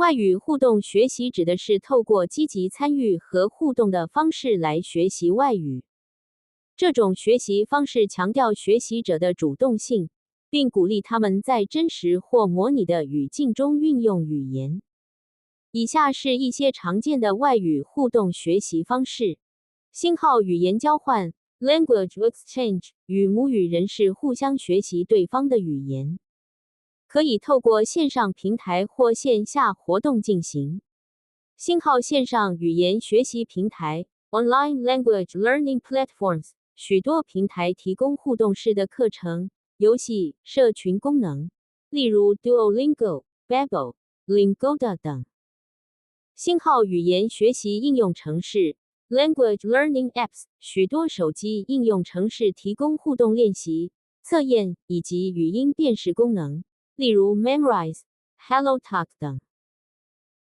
外语互动学习指的是透过积极参与和互动的方式来学习外语。这种学习方式强调学习者的主动性，并鼓励他们在真实或模拟的语境中运用语言。以下是一些常见的外语互动学习方式：星号语言交换 （Language Exchange） 与母语人士互相学习对方的语言。可以透过线上平台或线下活动进行。星号线上语言学习平台 （Online Language Learning Platforms） 许多平台提供互动式的课程、游戏、社群功能，例如 Duolingo、Babbel、Lingoda 等。星号语言学习应用程式 （Language Learning Apps） 许多手机应用程式提供互动练习、测验以及语音辨识功能。例如 Memrise、HelloTalk 等。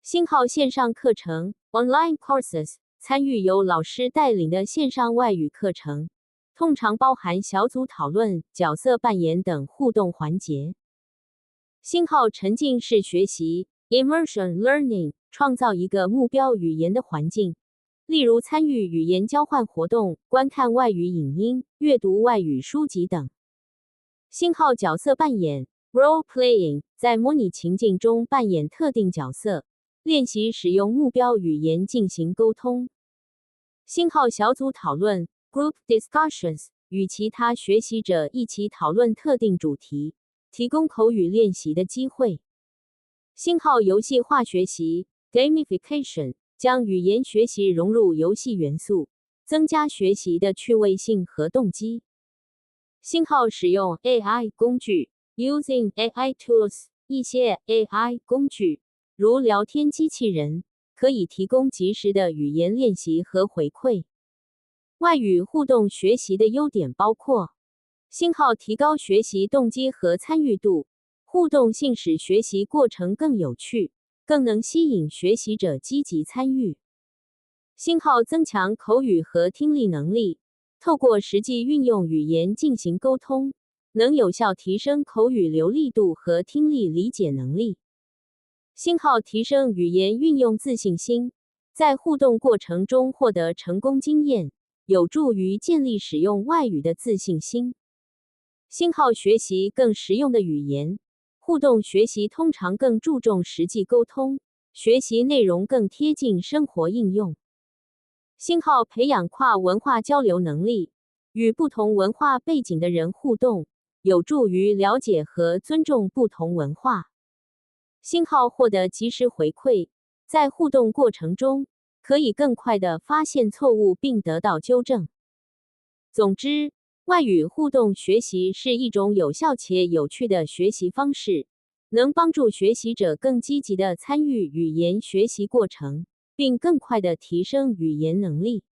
星号线上课程 Online Courses 参与由老师带领的线上外语课程，通常包含小组讨论、角色扮演等互动环节。星号沉浸式学习 Immersion Learning 创造一个目标语言的环境，例如参与语言交换活动、观看外语影音、阅读外语书籍等。星号角色扮演Role playing 在模拟情境中扮演特定角色，练习使用目标语言进行沟通。星号小组讨论 Group discussions 与其他学习者一起讨论特定主题，提供口语练习的机会。星号游戏化学习 Gamification 将语言学习融入游戏元素，增加学习的趣味性和动机。星号使用 AI 工具Using AI tools 一些 AI 工具，如聊天机器人，可以提供及时的语言练习和回馈。外语互动学习的优点包括：星号提高学习动机和参与度，互动性使学习过程更有趣，更能吸引学习者积极参与。星号增强口语和听力能力，透过实际运用语言进行沟通，能有效提升口语流利度和听力理解能力。星号提升语言运用自信心，在互动过程中获得成功经验，有助于建立使用外语的自信心。星号学习更实用的语言，互动学习通常更注重实际沟通，学习内容更贴近生活应用。星号培养跨文化交流能力，与不同文化背景的人互动，有助于了解和尊重不同文化。星号获得及时回馈，在互动过程中，可以更快地发现错误并得到纠正。总之，外语互动学习是一种有效且有趣的学习方式，能帮助学习者更积极地参与语言学习过程，并更快地提升语言能力。